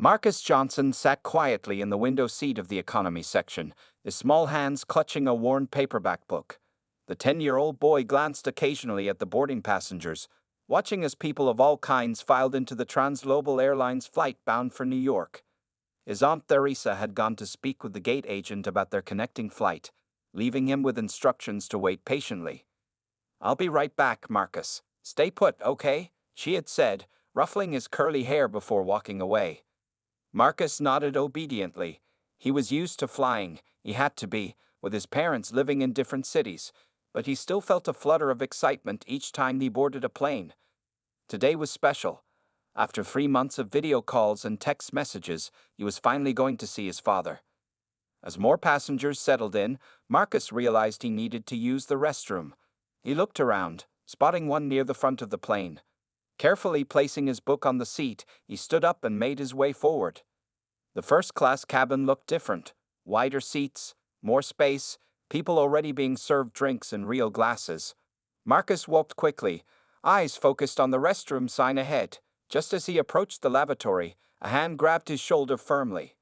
Marcus Johnson sat quietly in the window seat of the economy section, his small hands clutching a worn paperback book. The 10-year-old boy glanced occasionally at the boarding passengers, watching as people of all kinds filed into the Transglobal Airlines flight bound for New York. His Aunt Theresa had gone to speak with the gate agent about their connecting flight, leaving him with instructions to wait patiently. "I'll be right back, Marcus. Stay put, okay?" she had said, ruffling his curly hair before walking away. Marcus nodded obediently. He was used to flying, he had to be, with his parents living in different cities, but he still felt a flutter of excitement each time he boarded a plane. Today was special. After 3 months of video calls and text messages, he was finally going to see his father. As more passengers settled in, Marcus realized he needed to use the restroom. He looked around, spotting one near the front of the plane. Carefully placing his book on the seat, he stood up and made his way forward. The first-class cabin looked different. Wider seats, more space, people already being served drinks in real glasses. Marcus walked quickly, eyes focused on the restroom sign ahead. Just as he approached the lavatory, a hand grabbed his shoulder firmly.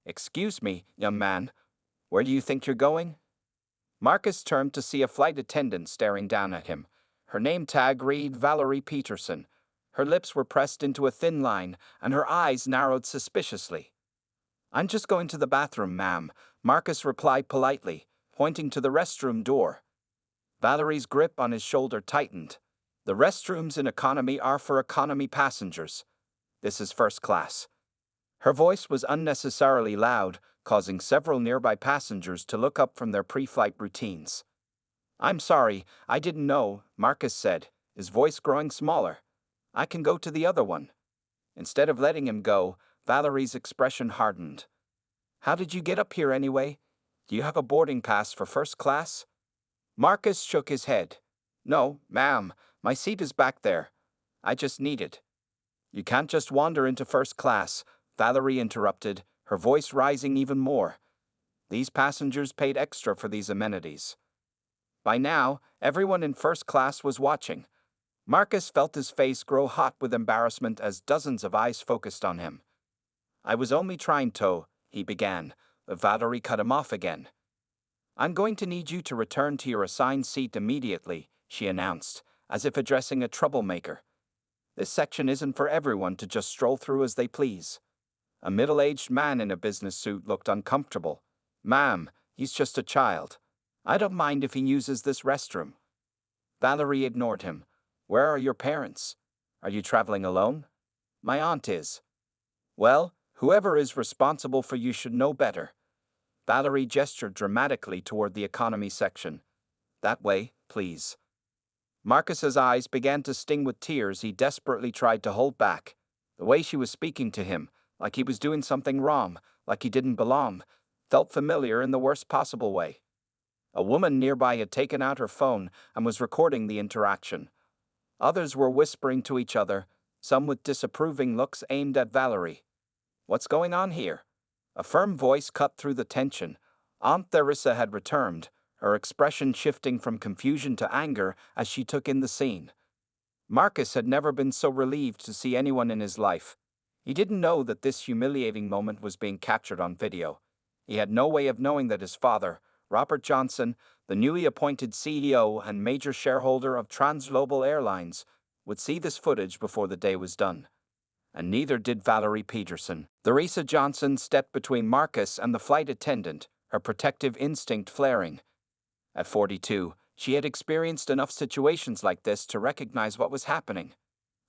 "Excuse me, young man. Where do you think you're going?" Marcus turned to see a flight attendant staring down at him. Her name tag read Valerie Peterson. Her lips were pressed into a thin line, and her eyes narrowed suspiciously. "I'm just going to the bathroom, ma'am," Marcus replied politely, pointing to the restroom door. Valerie's grip on his shoulder tightened. "The restrooms in economy are for economy passengers. This is first class." Her voice was unnecessarily loud, causing several nearby passengers to look up from their pre-flight routines. "I'm sorry, I didn't know," Marcus said, his voice growing smaller. "I can go to the other one." Instead of letting him go, Valerie's expression hardened. "How did you get up here anyway? Do you have a boarding pass for first class?" Marcus shook his head. "No, ma'am, my seat is back there. I just need it." "You can't just wander into first class," Valerie interrupted, her voice rising even more. "These passengers paid extra for these amenities." By now, everyone in first class was watching. Marcus felt his face grow hot with embarrassment as dozens of eyes focused on him. "I was only trying to," he began, but Valerie cut him off again. "I'm going to need you to return to your assigned seat immediately," she announced, as if addressing a troublemaker. "This section isn't for everyone to just stroll through as they please." A middle-aged man in a business suit looked uncomfortable. "Ma'am, he's just a child. I don't mind if he uses this restroom." Valerie ignored him. "Where are your parents? Are you traveling alone?" "My aunt is." "Well, whoever is responsible for you should know better." Valerie gestured dramatically toward the economy section. "That way, please." Marcus's eyes began to sting with tears he desperately tried to hold back. The way she was speaking to him, like he was doing something wrong, like he didn't belong, felt familiar in the worst possible way. A woman nearby had taken out her phone and was recording the interaction. Others were whispering to each other, some with disapproving looks aimed at Valerie. "What's going on here?" A firm voice cut through the tension. Aunt Theresa had returned, her expression shifting from confusion to anger as she took in the scene. Marcus had never been so relieved to see anyone in his life. He didn't know that this humiliating moment was being captured on video. He had no way of knowing that his father, Robert Johnson, the newly appointed CEO and major shareholder of Transglobal Airlines, would see this footage before the day was done. And neither did Valerie Peterson. Theresa Johnson stepped between Marcus and the flight attendant, her protective instinct flaring. At 42, she had experienced enough situations like this to recognize what was happening.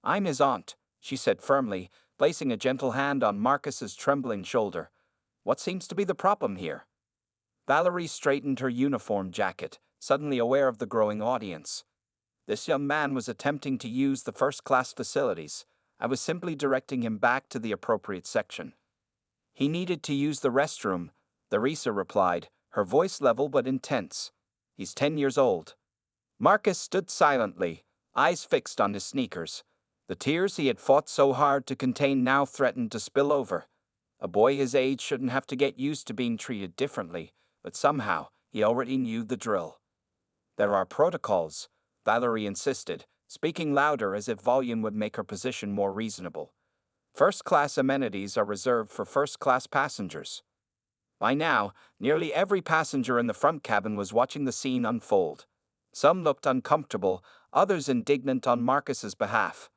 "I'm his aunt," she said firmly, placing a gentle hand on Marcus's trembling shoulder. "What seems to be the problem here?" Valerie straightened her uniform jacket, suddenly aware of the growing audience. "This young man was attempting to use the first-class facilities. I was simply directing him back to the appropriate section." "He needed to use the restroom," Theresa replied, her voice level but intense. "He's 10 years old." Marcus stood silently, eyes fixed on his sneakers. The tears he had fought so hard to contain now threatened to spill over. A boy his age shouldn't have to get used to being treated differently, but somehow he already knew the drill. "There are protocols," Valerie insisted, speaking louder as if volume would make her position more reasonable. First-class amenities are reserved for first-class passengers. By now, nearly every passenger in the front cabin was watching the scene unfold. Some looked uncomfortable, others indignant on Marcus's behalf.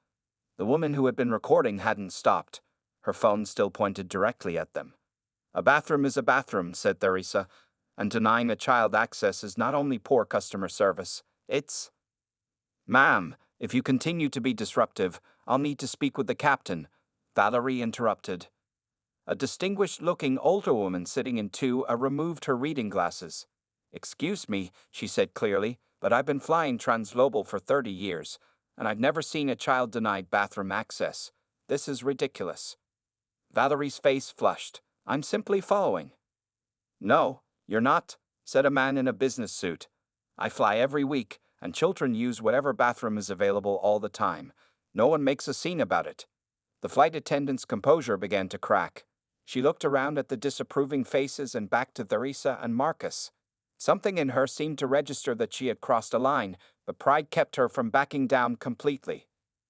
The woman who had been recording hadn't stopped. Her phone still pointed directly at them. "A bathroom is a bathroom," said Theresa, "and denying a child access is not only poor customer service, it's—" "Ma'am, if you continue to be disruptive, I'll need to speak with the captain," Valerie interrupted. A distinguished-looking older woman sitting in removed her reading glasses. "Excuse me," she said clearly, "but I've been flying transglobal for 30 years, and I've never seen a child denied bathroom access. This is ridiculous." Valerie's face flushed. "I'm simply following." "No, you're not," said a man in a business suit. "I fly every week, and children use whatever bathroom is available all the time. No one makes a scene about it." The flight attendant's composure began to crack. She looked around at the disapproving faces and back to Theresa and Marcus. Something in her seemed to register that she had crossed a line, but pride kept her from backing down completely.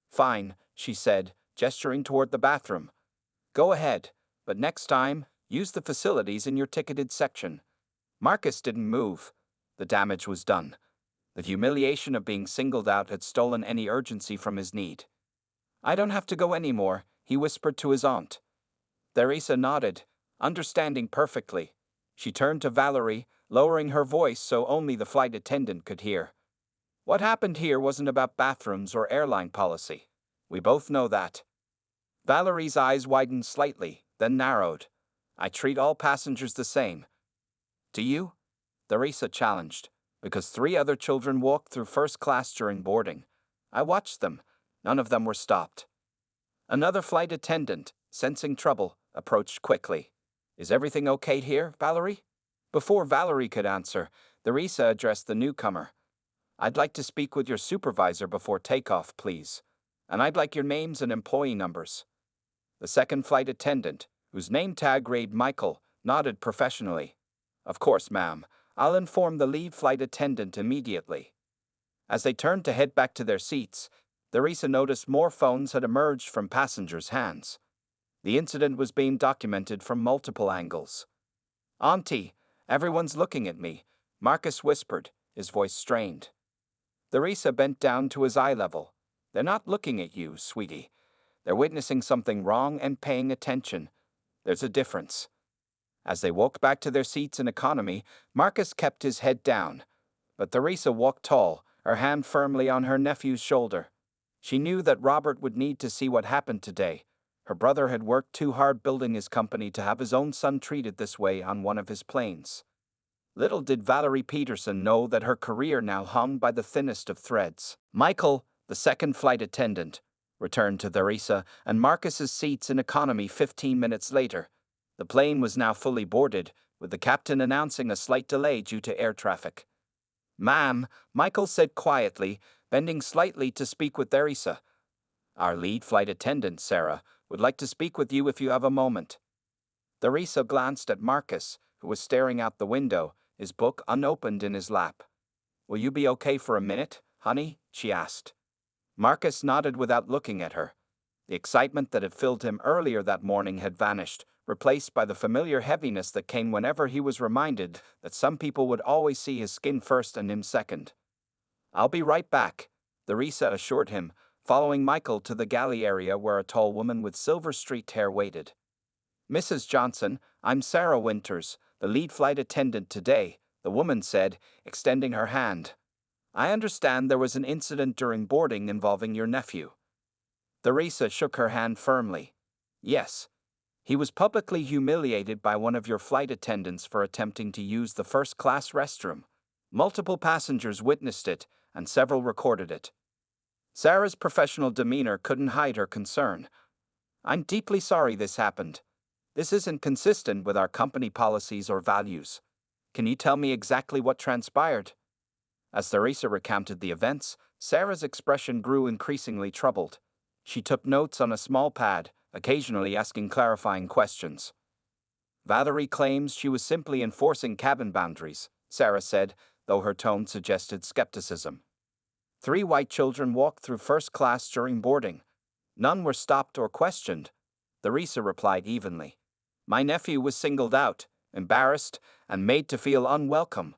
"Fine," she said, gesturing toward the bathroom. "Go ahead, but next time, use the facilities in your ticketed section." Marcus didn't move. The damage was done. The humiliation of being singled out had stolen any urgency from his need. "I don't have to go anymore," he whispered to his aunt. Theresa nodded, understanding perfectly. She turned to Valerie, lowering her voice so only the flight attendant could hear. "What happened here wasn't about bathrooms or airline policy. We both know that." Valerie's eyes widened slightly, then narrowed. "I treat all passengers the same." "Do you?" Theresa challenged. "Because 3 other children walked through first class during boarding. I watched them. None of them were stopped." Another flight attendant, sensing trouble, approached quickly. "Is everything okay here, Valerie?" Before Valerie could answer, Theresa addressed the newcomer. "I'd like to speak with your supervisor before takeoff, please. And I'd like your names and employee numbers." The second flight attendant, whose name tag read Michael, nodded professionally. "Of course, ma'am. I'll inform the lead flight attendant immediately." As they turned to head back to their seats, Theresa noticed more phones had emerged from passengers' hands. The incident was being documented from multiple angles. "Auntie, everyone's looking at me," Marcus whispered, his voice strained. Theresa bent down to his eye level. "They're not looking at you, sweetie. They're witnessing something wrong and paying attention. There's a difference." As they walked back to their seats in economy, Marcus kept his head down. But Theresa walked tall, her hand firmly on her nephew's shoulder. She knew that Robert would need to see what happened today. Her brother had worked too hard building his company to have his own son treated this way on one of his planes. Little did Valerie Peterson know that her career now hung by the thinnest of threads. Michael, the second flight attendant, returned to Theresa and Marcus's seats in economy 15 minutes later. The plane was now fully boarded, with the captain announcing a slight delay due to air traffic. "Ma'am," Michael said quietly, bending slightly to speak with Theresa. "Our lead flight attendant, Sarah, would like to speak with you if you have a moment." Theresa glanced at Marcus, who was staring out the window, his book unopened in his lap. "Will you be okay for a minute, honey?" she asked. Marcus nodded without looking at her. The excitement that had filled him earlier that morning had vanished, replaced by the familiar heaviness that came whenever he was reminded that some people would always see his skin first and him second. "I'll be right back," Theresa assured him, following Michael to the galley area where a tall woman with silver-streaked hair waited. "Mrs. Johnson, I'm Sarah Winters, the lead flight attendant today," the woman said, extending her hand. "I understand there was an incident during boarding involving your nephew." Theresa shook her hand firmly. "Yes. He was publicly humiliated by one of your flight attendants for attempting to use the first-class restroom. Multiple passengers witnessed it, and several recorded it." Sarah's professional demeanor couldn't hide her concern. "I'm deeply sorry this happened. This isn't consistent with our company policies or values. Can you tell me exactly what transpired?" As Theresa recounted the events, Sarah's expression grew increasingly troubled. She took notes on a small pad, occasionally asking clarifying questions. "Valerie claims she was simply enforcing cabin boundaries," Sarah said, though her tone suggested skepticism. 3 white children walked through first class during boarding. None were stopped or questioned. Theresa replied evenly. My nephew was singled out, embarrassed, and made to feel unwelcome.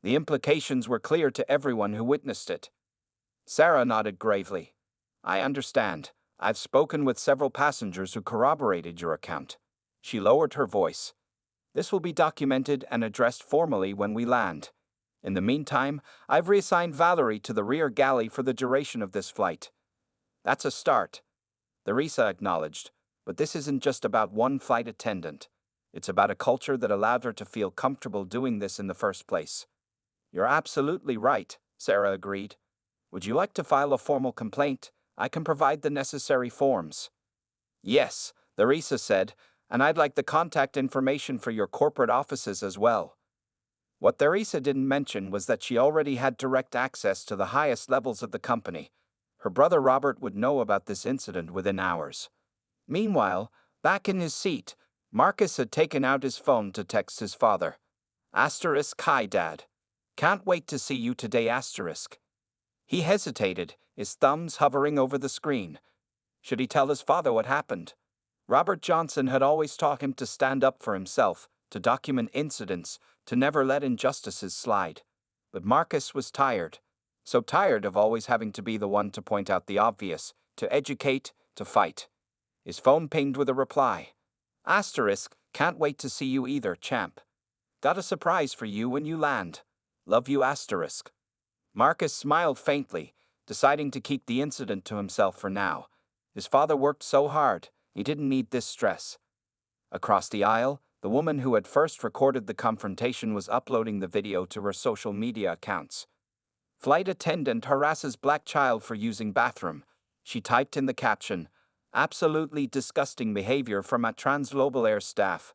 The implications were clear to everyone who witnessed it. Sarah nodded gravely. I understand. I've spoken with several passengers who corroborated your account. She lowered her voice. This will be documented and addressed formally when we land. In the meantime, I've reassigned Valerie to the rear galley for the duration of this flight. That's a start, Theresa acknowledged, but this isn't just about one flight attendant. It's about a culture that allowed her to feel comfortable doing this in the first place. You're absolutely right, Sarah agreed. Would you like to file a formal complaint? I can provide the necessary forms. Yes, Theresa said, and I'd like the contact information for your corporate offices as well. What Theresa didn't mention was that she already had direct access to the highest levels of the company. Her brother Robert would know about this incident within hours. Meanwhile, back in his seat, Marcus had taken out his phone to text his father. Hi, Dad. Can't wait to see you today, He hesitated, his thumbs hovering over the screen. Should he tell his father what happened? Robert Johnson had always taught him to stand up for himself, to document incidents, to never let injustices slide. But Marcus was tired. So tired of always having to be the one to point out the obvious, to educate, to fight. His phone pinged with a reply. Can't wait to see you either, champ. Got a surprise for you when you land. Love you, Marcus smiled faintly, deciding to keep the incident to himself for now. His father worked so hard, he didn't need this stress. Across the aisle, the woman who had first recorded the confrontation was uploading the video to her social media accounts. Flight attendant harasses black child for using bathroom. She typed in the caption, absolutely disgusting behavior from a Transglobal Air staff.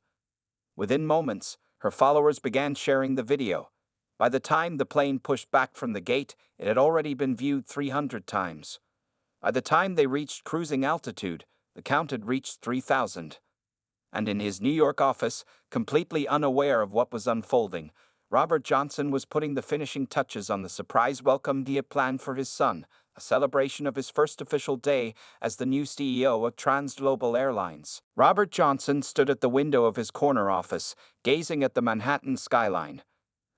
Within moments, her followers began sharing the video. By the time the plane pushed back from the gate, it had already been viewed 300 times. By the time they reached cruising altitude, the count had reached 3,000. And in his New York office, completely unaware of what was unfolding, Robert Johnson was putting the finishing touches on the surprise welcome he had planned for his son, a celebration of his first official day as the new CEO of Transglobal Airlines. Robert Johnson stood at the window of his corner office, gazing at the Manhattan skyline.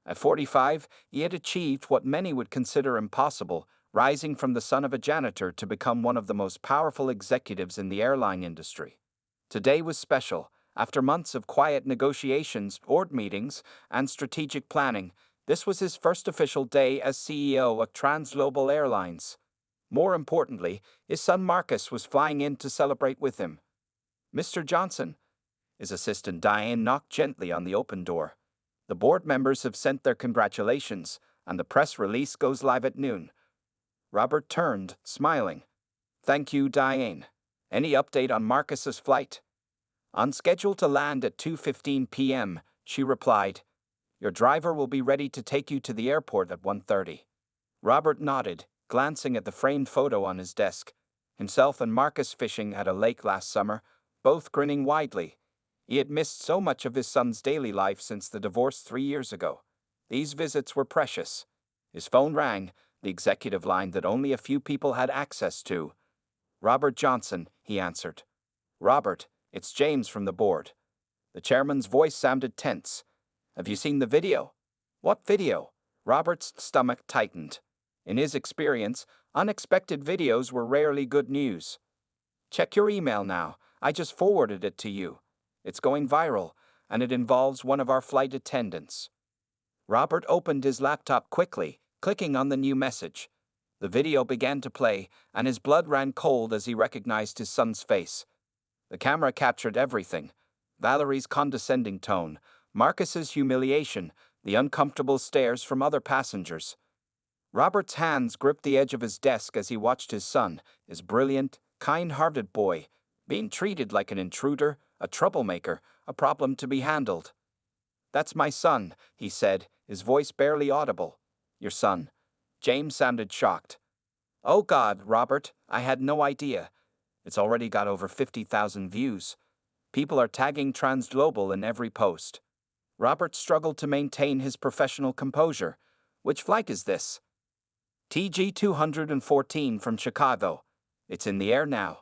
At 45, he had achieved what many would consider impossible, rising from the son of a janitor to become one of the most powerful executives in the airline industry. Today was special. After months of quiet negotiations, board meetings, and strategic planning, this was his first official day as CEO of Transglobal Airlines. More importantly, his son Marcus was flying in to celebrate with him. Mr. Johnson, his assistant Diane knocked gently on the open door. The board members have sent their congratulations, and the press release goes live at noon. Robert turned, smiling. Thank you, Diane. Any update on Marcus's flight? On schedule to land at 2:15 p.m., she replied. Your driver will be ready to take you to the airport at 1:30. Robert nodded, glancing at the framed photo on his desk. Himself and Marcus fishing at a lake last summer, both grinning widely. He had missed so much of his son's daily life since the divorce 3 years ago. These visits were precious. His phone rang, the executive line that only a few people had access to. Robert Johnson, he answered. Robert, it's James from the board. The chairman's voice sounded tense. Have you seen the video? What video? Robert's stomach tightened. In his experience, unexpected videos were rarely good news. Check your email now. I just forwarded it to you. It's going viral, and it involves one of our flight attendants. Robert opened his laptop quickly, clicking on the new message. The video began to play, and his blood ran cold as he recognized his son's face. The camera captured everything. Valerie's condescending tone, Marcus's humiliation, the uncomfortable stares from other passengers. Robert's hands gripped the edge of his desk as he watched his son, his brilliant, kind-hearted boy, being treated like an intruder, a troublemaker, a problem to be handled. That's my son, he said, his voice barely audible. Your son. James sounded shocked. Oh God, Robert, I had no idea. It's already got over 50,000 views. People are tagging Transglobal in every post. Robert struggled to maintain his professional composure. Which flight is this? TG 214 from Chicago. It's in the air now.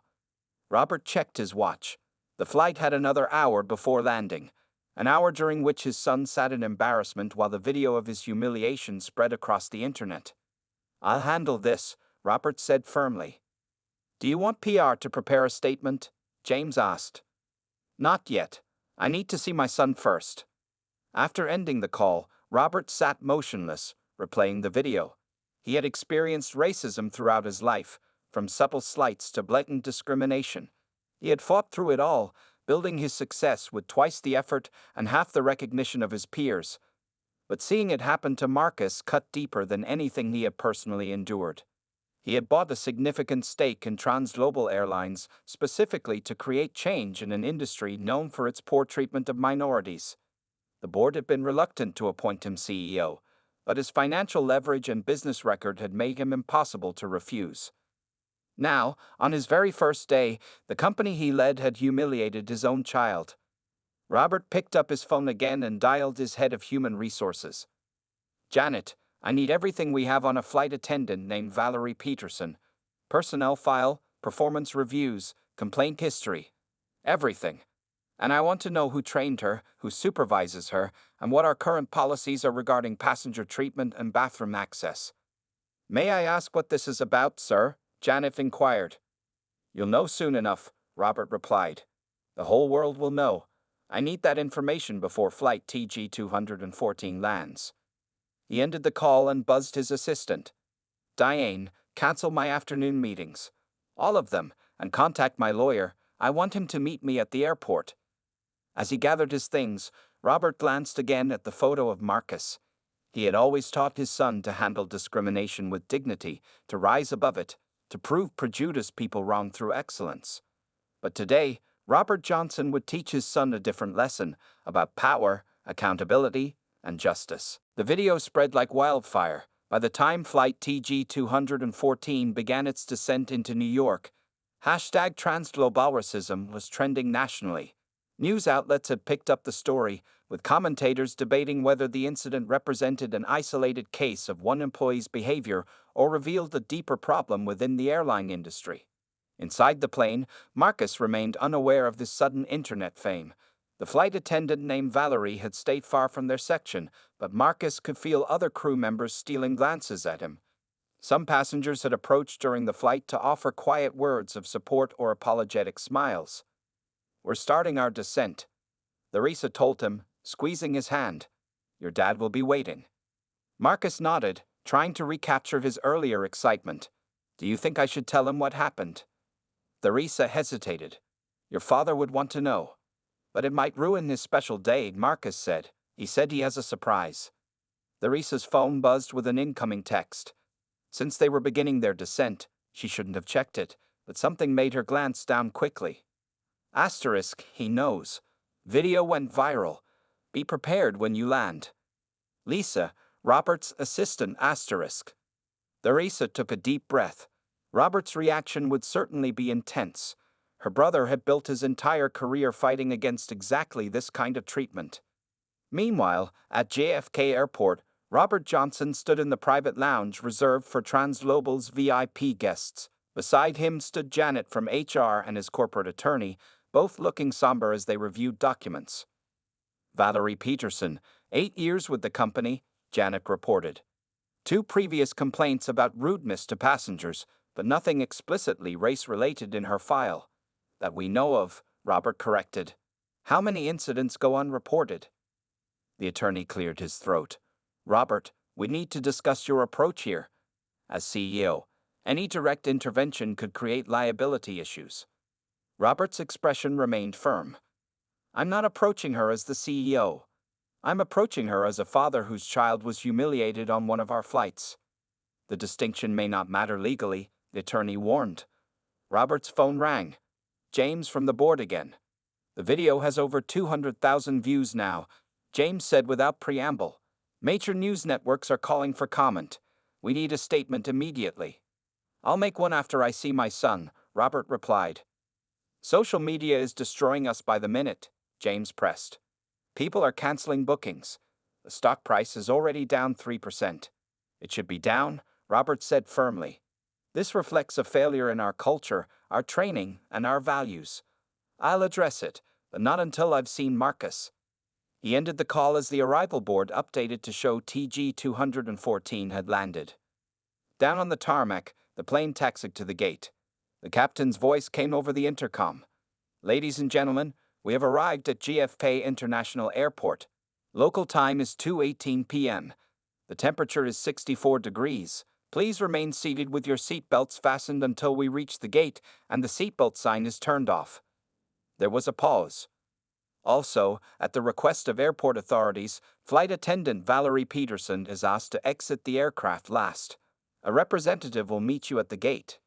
Robert checked his watch. The flight had another hour before landing, an hour during which his son sat in embarrassment while the video of his humiliation spread across the internet. "I'll handle this," Robert said firmly. "Do you want PR to prepare a statement?" James asked. "Not yet. I need to see my son first." After ending the call, Robert sat motionless, replaying the video. He had experienced racism throughout his life, from subtle slights to blatant discrimination. He had fought through it all, building his success with twice the effort and half the recognition of his peers. But seeing it happen to Marcus cut deeper than anything he had personally endured. He had bought a significant stake in Transglobal Airlines specifically to create change in an industry known for its poor treatment of minorities. The board had been reluctant to appoint him CEO, but his financial leverage and business record had made him impossible to refuse. Now, on his very first day, the company he led had humiliated his own child. Robert picked up his phone again and dialed his head of human resources. "Janet, I need everything we have on a flight attendant named Valerie Peterson. Personnel file, performance reviews, complaint history. Everything. And I want to know who trained her, who supervises her, and what our current policies are regarding passenger treatment and bathroom access." "May I ask what this is about, sir?" Janet inquired. "You'll know soon enough," Robert replied. "The whole world will know. I need that information before flight TG-214 lands." He ended the call and buzzed his assistant. "Diane, cancel my afternoon meetings. All of them, and contact my lawyer. I want him to meet me at the airport." As he gathered his things, Robert glanced again at the photo of Marcus. He had always taught his son to handle discrimination with dignity, to rise above it, to prove prejudice people wrong through excellence. But today, Robert Johnson would teach his son a different lesson about power, accountability, and justice. The video spread like wildfire. By the time flight TG-214 began its descent into New York, #transglobalracism was trending nationally. News outlets had picked up the story, with commentators debating whether the incident represented an isolated case of one employee's behavior or revealed a deeper problem within the airline industry. Inside the plane, Marcus remained unaware of this sudden internet fame. The flight attendant named Valerie had stayed far from their section, but Marcus could feel other crew members stealing glances at him. Some passengers had approached during the flight to offer quiet words of support or apologetic smiles. "We're starting our descent," Larissa told him, squeezing his hand. "Your dad will be waiting." Marcus nodded, trying to recapture his earlier excitement. "Do you think I should tell him what happened?" Larissa hesitated. "Your father would want to know." "But it might ruin his special day," Marcus said. "He said he has a surprise." Larissa's phone buzzed with an incoming text. Since they were beginning their descent, she shouldn't have checked it, but something made her glance down quickly. Asterisk, he knows. Video went viral. Be prepared when you land. Lisa, Robert's assistant, asterisk. Larissa took a deep breath. Robert's reaction would certainly be intense. Her brother had built his entire career fighting against exactly this kind of treatment. Meanwhile, at JFK Airport, Robert Johnson stood in the private lounge reserved for Transglobal's VIP guests. Beside him stood Janet from HR and his corporate attorney, both looking somber as they reviewed documents. Valerie Peterson, 8 years with the company, Janet reported. 2 previous complaints about rudeness to passengers, but nothing explicitly race-related in her file. That we know of, Robert corrected. How many incidents go unreported? The attorney cleared his throat. Robert, we need to discuss your approach here. As CEO, any direct intervention could create liability issues. Robert's expression remained firm. I'm not approaching her as the CEO. I'm approaching her as a father whose child was humiliated on one of our flights. The distinction may not matter legally, the attorney warned. Robert's phone rang. James from the board again. The video has over 200,000 views now, James said without preamble. Major news networks are calling for comment. We need a statement immediately. I'll make one after I see my son, Robert replied. Social media is destroying us by the minute, James pressed. People are canceling bookings. The stock price is already down 3%. It should be down, Robert said firmly. This reflects a failure in our culture, our training, and our values. I'll address it, but not until I've seen Marcus. He ended the call as the arrival board updated to show TG-214 had landed. Down on the tarmac, the plane taxied to the gate. The captain's voice came over the intercom. "Ladies and gentlemen, we have arrived at JFK International Airport. Local time is 2:18 p.m. The temperature is 64 degrees. Please remain seated with your seatbelts fastened until we reach the gate and the seatbelt sign is turned off." There was a pause. Also, at the request of airport authorities, flight attendant Valerie Peterson is asked to exit the aircraft last. A representative will meet you at the gate.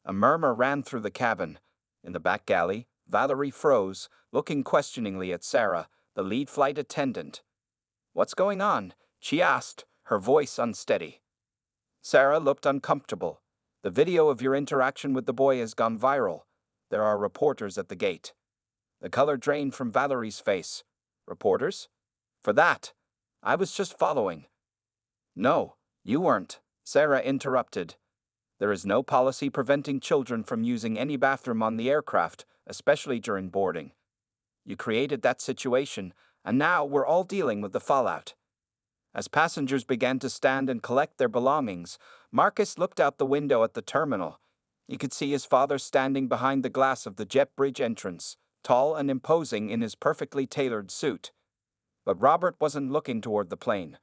A murmur ran through the cabin. In the back galley, Valerie froze, looking questioningly at Sarah, the lead flight attendant. "What's going on?" she asked, her voice unsteady. Sarah looked uncomfortable. "The video of your interaction with the boy has gone viral. There are reporters at the gate." The color drained from Valerie's face. "Reporters? For that? I was just following." "No, you weren't," Sarah interrupted. "There is no policy preventing children from using any bathroom on the aircraft, especially during boarding. You created that situation, and now we're all dealing with the fallout." As passengers began to stand and collect their belongings, Marcus looked out the window at the terminal. He could see his father standing behind the glass of the jet bridge entrance, tall and imposing in his perfectly tailored suit. But Robert wasn't looking toward the plane.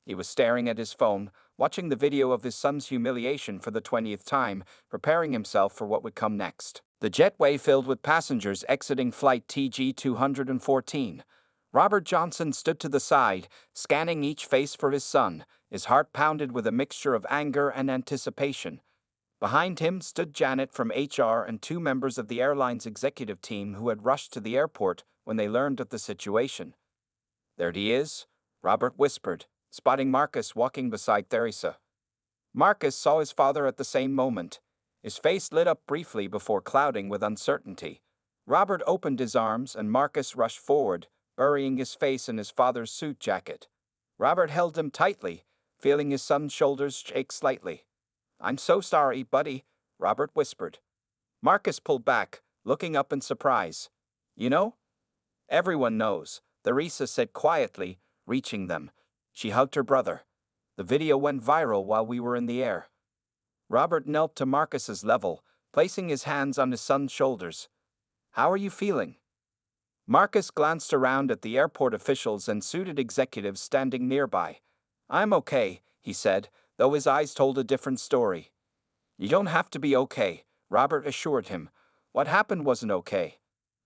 He was staring at his phone, watching the video of his son's humiliation for the 20th time, preparing himself for what would come next. The jetway filled with passengers exiting flight TG-214. Robert Johnson stood to the side, scanning each face for his son, his heart pounded with a mixture of anger and anticipation. Behind him stood Janet from HR and two members of the airline's executive team who had rushed to the airport when they learned of the situation. "There he is," Robert whispered, spotting Marcus walking beside Theresa. Marcus saw his father at the same moment. His face lit up briefly before clouding with uncertainty. Robert opened his arms and Marcus rushed forward, burying his face in his father's suit jacket. Robert held him tightly, feeling his son's shoulders shake slightly. "I'm so sorry, buddy," Robert whispered. Marcus pulled back, looking up in surprise. "You know?" "Everyone knows," Theresa said quietly, reaching them. She hugged her brother. "The video went viral while we were in the air." Robert knelt to Marcus's level, placing his hands on his son's shoulders. "How are you feeling?" Marcus glanced around at the airport officials and suited executives standing nearby. "I'm okay," he said, though his eyes told a different story. "You don't have to be okay," Robert assured him. "What happened wasn't okay."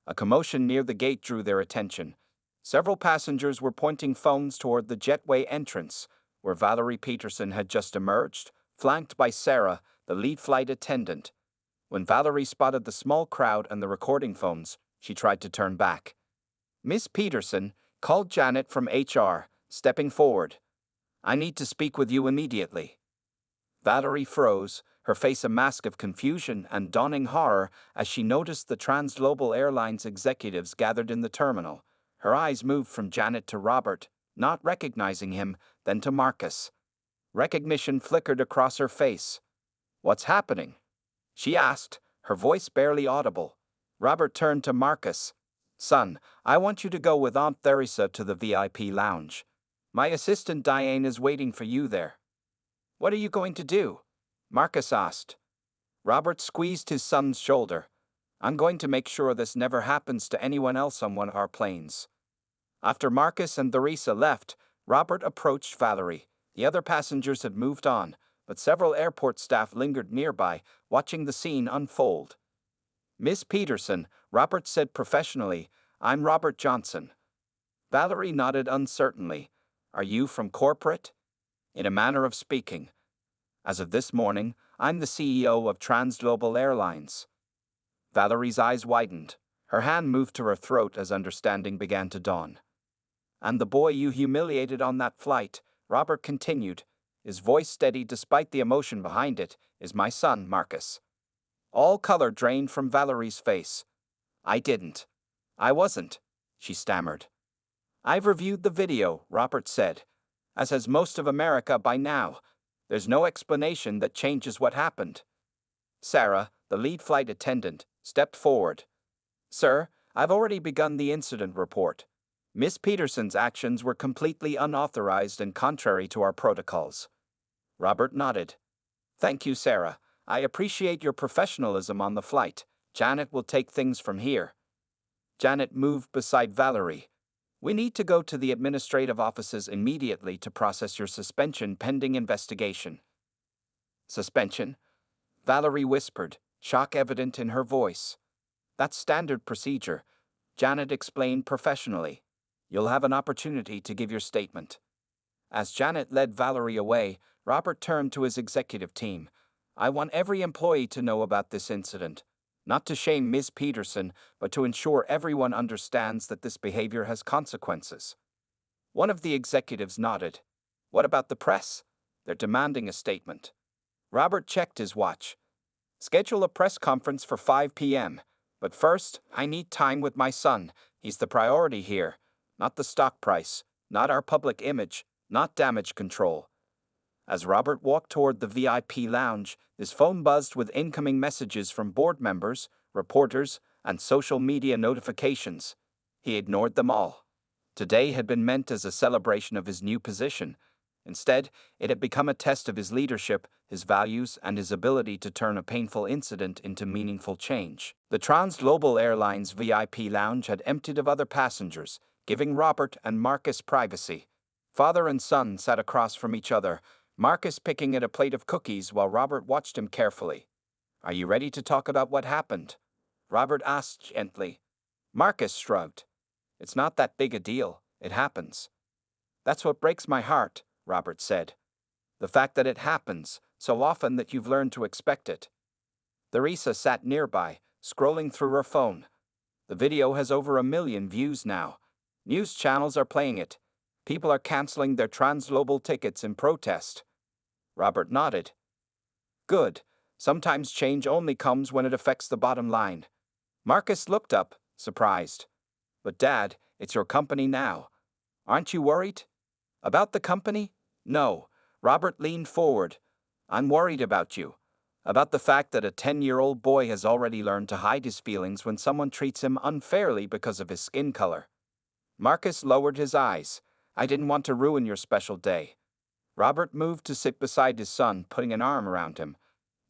A commotion near the gate drew their attention. Several passengers were pointing phones toward the jetway entrance, where Valerie Peterson had just emerged, flanked by Sarah, the lead flight attendant. When Valerie spotted the small crowd and the recording phones, she tried to turn back. "Miss Peterson," called Janet from HR, stepping forward. "I need to speak with you immediately." Valerie froze, her face a mask of confusion and dawning horror as she noticed the Transglobal Airlines executives gathered in the terminal. Her eyes moved from Janet to Robert, not recognizing him, then to Marcus. Recognition flickered across her face. "What's happening?" she asked, her voice barely audible. Robert turned to Marcus. "Son, I want you to go with Aunt Theresa to the VIP lounge. My assistant Diane is waiting for you there." "What are you going to do?" Marcus asked. Robert squeezed his son's shoulder. "I'm going to make sure this never happens to anyone else on one of our planes." After Marcus and Theresa left, Robert approached Valerie. The other passengers had moved on, but several airport staff lingered nearby, watching the scene unfold. "Miss Peterson," Robert said professionally, "I'm Robert Johnson." Valerie nodded uncertainly. "Are you from corporate?" "In a manner of speaking. As of this morning, I'm the CEO of Transglobal Airlines." Valerie's eyes widened. Her hand moved to her throat as understanding began to dawn. "And the boy you humiliated on that flight," Robert continued, his voice steady despite the emotion behind it, "is my son, Marcus." All color drained from Valerie's face. "I didn't. I wasn't," she stammered. "I've reviewed the video," Robert said, "as has most of America by now. There's no explanation that changes what happened." Sarah, the lead flight attendant, stepped forward. Sir, I've already begun the incident report. Miss Peterson's actions were completely unauthorized and contrary to our protocols. Robert nodded. Thank you, Sarah. I appreciate your professionalism on the flight. Janet will take things from here. Janet moved beside Valerie. We need to go to the administrative offices immediately to process your suspension pending investigation. Suspension? Valerie whispered, shock evident in her voice. That's standard procedure, Janet explained professionally. You'll have an opportunity to give your statement. As Janet led Valerie away, Robert turned to his executive team. I want every employee to know about this incident. Not to shame Ms. Peterson, but to ensure everyone understands that this behavior has consequences. One of the executives nodded. What about the press? They're demanding a statement. Robert checked his watch. Schedule a press conference for 5 p.m. But first, I need time with my son. He's the priority here. Not the stock price, not our public image, not damage control. As Robert walked toward the VIP lounge, his phone buzzed with incoming messages from board members, reporters, and social media notifications. He ignored them all. Today had been meant as a celebration of his new position. Instead, it had become a test of his leadership, his values, and his ability to turn a painful incident into meaningful change. The Transglobal Airlines VIP lounge had emptied of other passengers, giving Robert and Marcus privacy. Father and son sat across from each other, Marcus picking at a plate of cookies while Robert watched him carefully. Are you ready to talk about what happened? Robert asked gently. Marcus shrugged. It's not that big a deal. It happens. That's what breaks my heart, Robert said. The fact that it happens so often that you've learned to expect it. Theresa sat nearby, scrolling through her phone. The video has over 1 million views now. News channels are playing it. People are canceling their Transglobal tickets in protest. Robert nodded. Good. Sometimes change only comes when it affects the bottom line. Marcus looked up, surprised. But Dad, it's your company now. Aren't you worried? About the company? No. Robert leaned forward. I'm worried about you. About the fact that a 10-year-old boy has already learned to hide his feelings when someone treats him unfairly because of his skin color. Marcus lowered his eyes. I didn't want to ruin your special day. Robert moved to sit beside his son, putting an arm around him.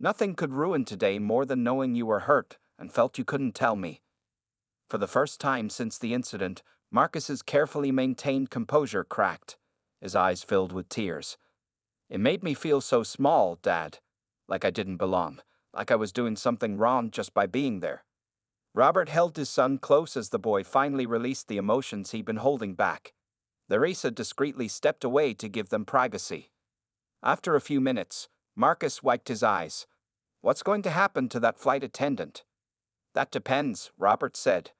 Nothing could ruin today more than knowing you were hurt and felt you couldn't tell me. For the first time since the incident, Marcus's carefully maintained composure cracked. His eyes filled with tears. It made me feel so small, Dad. Like I didn't belong. Like I was doing something wrong just by being there. Robert held his son close as the boy finally released the emotions he'd been holding back. Theresa discreetly stepped away to give them privacy. After a few minutes, Marcus wiped his eyes. What's going to happen to that flight attendant? That depends, Robert said.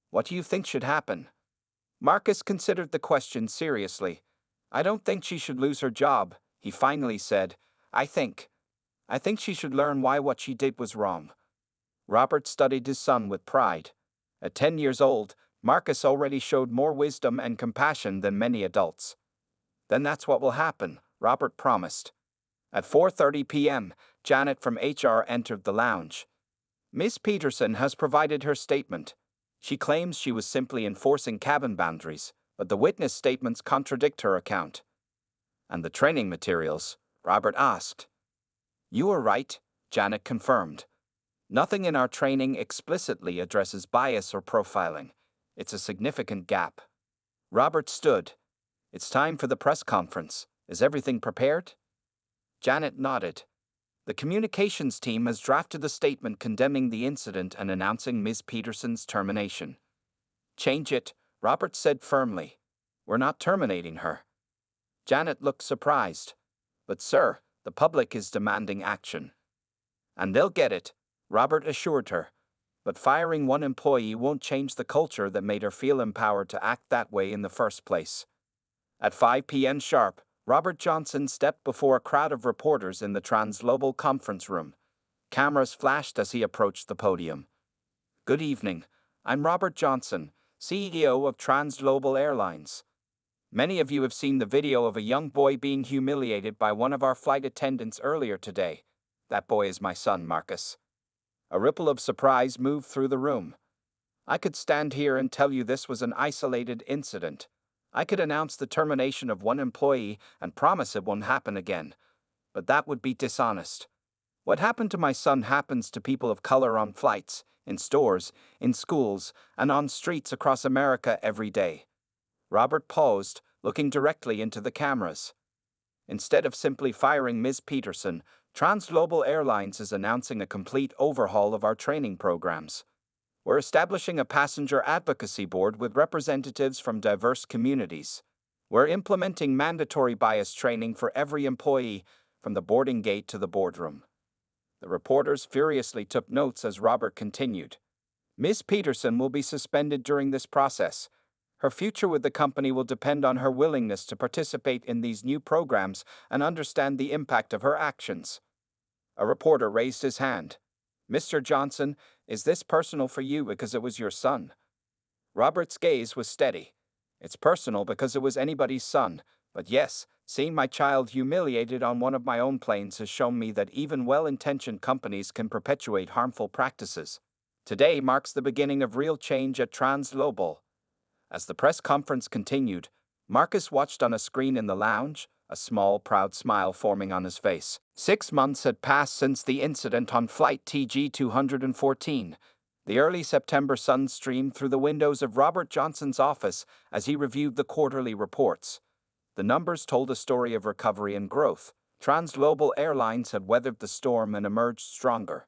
What do you think should happen? Marcus considered the question seriously. I don't think she should lose her job, he finally said. I think she should learn why what she did was wrong. Robert studied his son with pride. At 10 years old, Marcus already showed more wisdom and compassion than many adults. Then that's what will happen, Robert promised. At 4:30 p.m., Janet from HR entered the lounge. Miss Peterson has provided her statement. She claims she was simply enforcing cabin boundaries, but the witness statements contradict her account. And the training materials? Robert asked. You are right, Janet confirmed. Nothing in our training explicitly addresses bias or profiling. It's a significant gap. Robert stood. It's time for the press conference. Is everything prepared? Janet nodded. The communications team has drafted a statement condemning the incident and announcing Ms. Peterson's termination. Change it, Robert said firmly. We're not terminating her. Janet looked surprised. But sir, the public is demanding action. And they'll get it, Robert assured her. But firing one employee won't change the culture that made her feel empowered to act that way in the first place. At 5 p.m. sharp, Robert Johnson stepped before a crowd of reporters in the Transglobal conference room. Cameras flashed as he approached the podium. Good evening. I'm Robert Johnson, CEO of Transglobal Airlines. Many of you have seen the video of a young boy being humiliated by one of our flight attendants earlier today. That boy is my son, Marcus. A ripple of surprise moved through the room. I could stand here and tell you this was an isolated incident. I could announce the termination of one employee and promise it won't happen again. But that would be dishonest. What happened to my son happens to people of color on flights, in stores, in schools, and on streets across America every day. Robert paused, looking directly into the cameras. Instead of simply firing Ms. Peterson, Transglobal Airlines is announcing a complete overhaul of our training programs. We're establishing a passenger advocacy board with representatives from diverse communities. We're implementing mandatory bias training for every employee, from the boarding gate to the boardroom. The reporters furiously took notes as Robert continued. Ms. Peterson will be suspended during this process. Her future with the company will depend on her willingness to participate in these new programs and understand the impact of her actions. A reporter raised his hand. Mr. Johnson, is this personal for you because it was your son? Robert's gaze was steady. It's personal because it was anybody's son, but yes, seeing my child humiliated on one of my own planes has shown me that even well-intentioned companies can perpetuate harmful practices. Today marks the beginning of real change at Transglobal. As the press conference continued, Marcus watched on a screen in the lounge, a small, proud smile forming on his face. 6 months had passed since the incident on Flight TG-214. The early September sun streamed through the windows of Robert Johnson's office as he reviewed the quarterly reports. The numbers told a story of recovery and growth. Transglobal Airlines had weathered the storm and emerged stronger.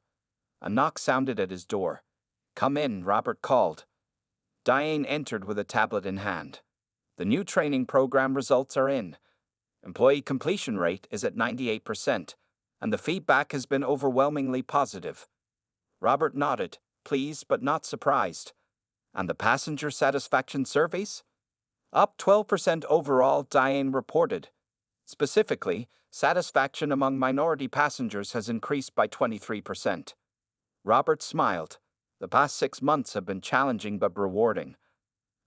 A knock sounded at his door. "Come in," Robert called. Diane entered with a tablet in hand. "The new training program results are in. Employee completion rate is at 98%, and the feedback has been overwhelmingly positive." Robert nodded, pleased but not surprised. "And the passenger satisfaction surveys?" "Up 12% overall," Diane reported. "Specifically, satisfaction among minority passengers has increased by 23%. Robert smiled. The past 6 months have been challenging but rewarding.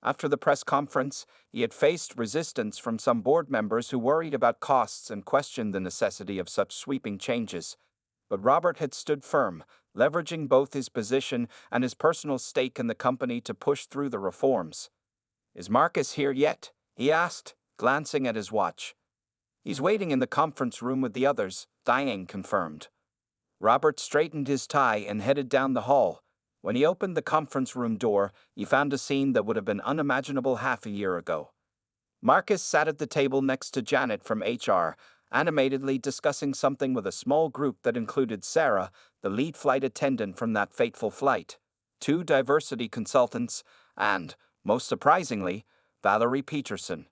After the press conference, he had faced resistance from some board members who worried about costs and questioned the necessity of such sweeping changes. But Robert had stood firm, leveraging both his position and his personal stake in the company to push through the reforms. "Is Marcus here yet?" he asked, glancing at his watch. "He's waiting in the conference room with the others," Diane confirmed. Robert straightened his tie and headed down the hall. When he opened the conference room door, he found a scene that would have been unimaginable half a year ago. Marcus sat at the table next to Janet from HR, animatedly discussing something with a small group that included Sarah, the lead flight attendant from that fateful flight, 2 diversity consultants, and, most surprisingly, Valerie Peterson.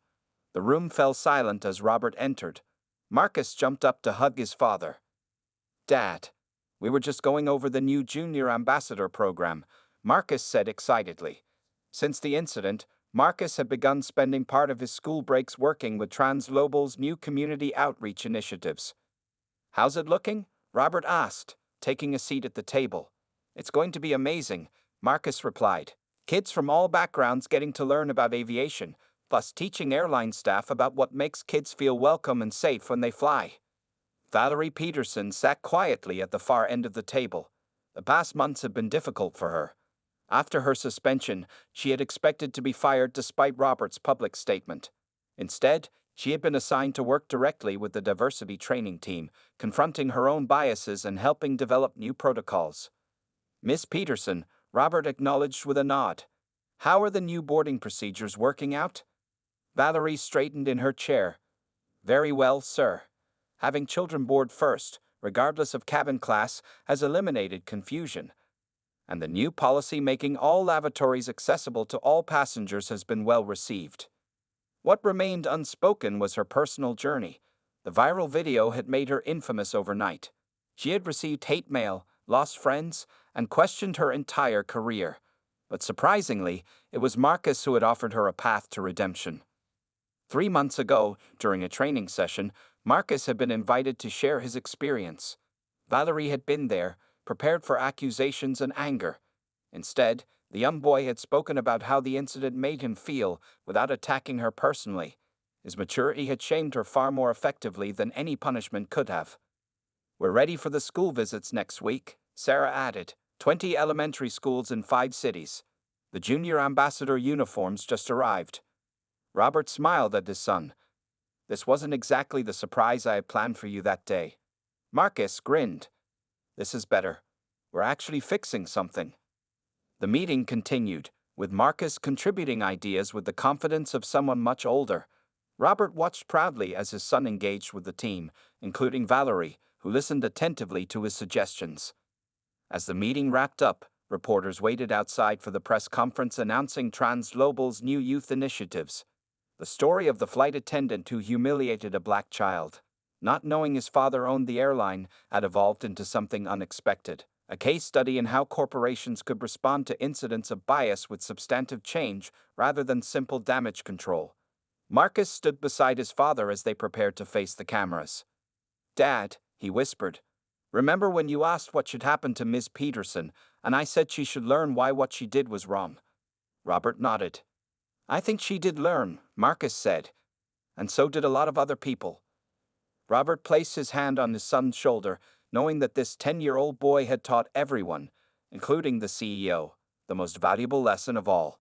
The room fell silent as Robert entered. Marcus jumped up to hug his father. "Dad, we were just going over the new Junior Ambassador program," Marcus said excitedly. Since the incident, Marcus had begun spending part of his school breaks working with Transglobal's new community outreach initiatives. "How's it looking?" Robert asked, taking a seat at the table. "It's going to be amazing," Marcus replied. "Kids from all backgrounds getting to learn about aviation, plus teaching airline staff about what makes kids feel welcome and safe when they fly." Valerie Peterson sat quietly at the far end of the table. The past months had been difficult for her. After her suspension, she had expected to be fired despite Robert's public statement. Instead, she had been assigned to work directly with the diversity training team, confronting her own biases and helping develop new protocols. "Miss Peterson," Robert acknowledged with a nod. "How are the new boarding procedures working out?" Valerie straightened in her chair. "Very well, sir. Having children board first, regardless of cabin class, has eliminated confusion. And the new policy making all lavatories accessible to all passengers has been well received." What remained unspoken was her personal journey. The viral video had made her infamous overnight. She had received hate mail, lost friends, and questioned her entire career. But surprisingly, it was Marcus who had offered her a path to redemption. 3 months ago, during a training session, Marcus had been invited to share his experience. Valerie had been there, prepared for accusations and anger. Instead, the young boy had spoken about how the incident made him feel without attacking her personally. His maturity had shamed her far more effectively than any punishment could have. "We're ready for the school visits next week," Sarah added. 20 elementary schools in 5 cities. The junior ambassador uniforms just arrived. Robert smiled at his son. This wasn't exactly the surprise I had planned for you that day. Marcus grinned. This is better. We're actually fixing something. The meeting continued, with Marcus contributing ideas with the confidence of someone much older. Robert watched proudly as his son engaged with the team, including Valerie, who listened attentively to his suggestions. As the meeting wrapped up, reporters waited outside for the press conference announcing Transglobal's new youth initiatives. The story of the flight attendant who humiliated a black child, not knowing his father owned the airline, had evolved into something unexpected. A case study in how corporations could respond to incidents of bias with substantive change rather than simple damage control. Marcus stood beside his father as they prepared to face the cameras. "Dad," he whispered, "remember when you asked what should happen to Ms. Peterson, and I said she should learn why what she did was wrong?" Robert nodded. "I think she did learn," Marcus said, "and so did a lot of other people." Robert placed his hand on his son's shoulder, knowing that this 10-year-old boy had taught everyone, including the CEO, the most valuable lesson of all.